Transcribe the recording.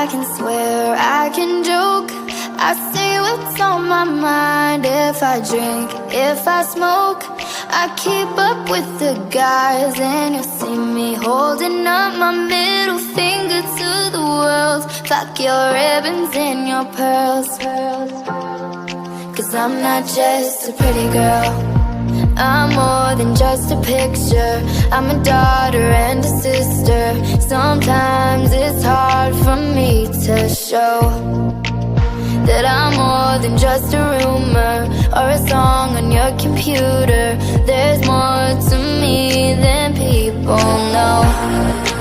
I can swear, I can joke, I say what's on my mind. If I drink, if I smoke, I keep up with the guys. And you'll see me holding up my middle finger to the world. Fuck your ribbons and your pearls. Cause I'm not just a pretty girl, I'm more than just a picture. I'm a daughter and a sister. Sometimes it's hard for me to show that I'm more than just a rumor or a song on your computer. There's more to me than people know.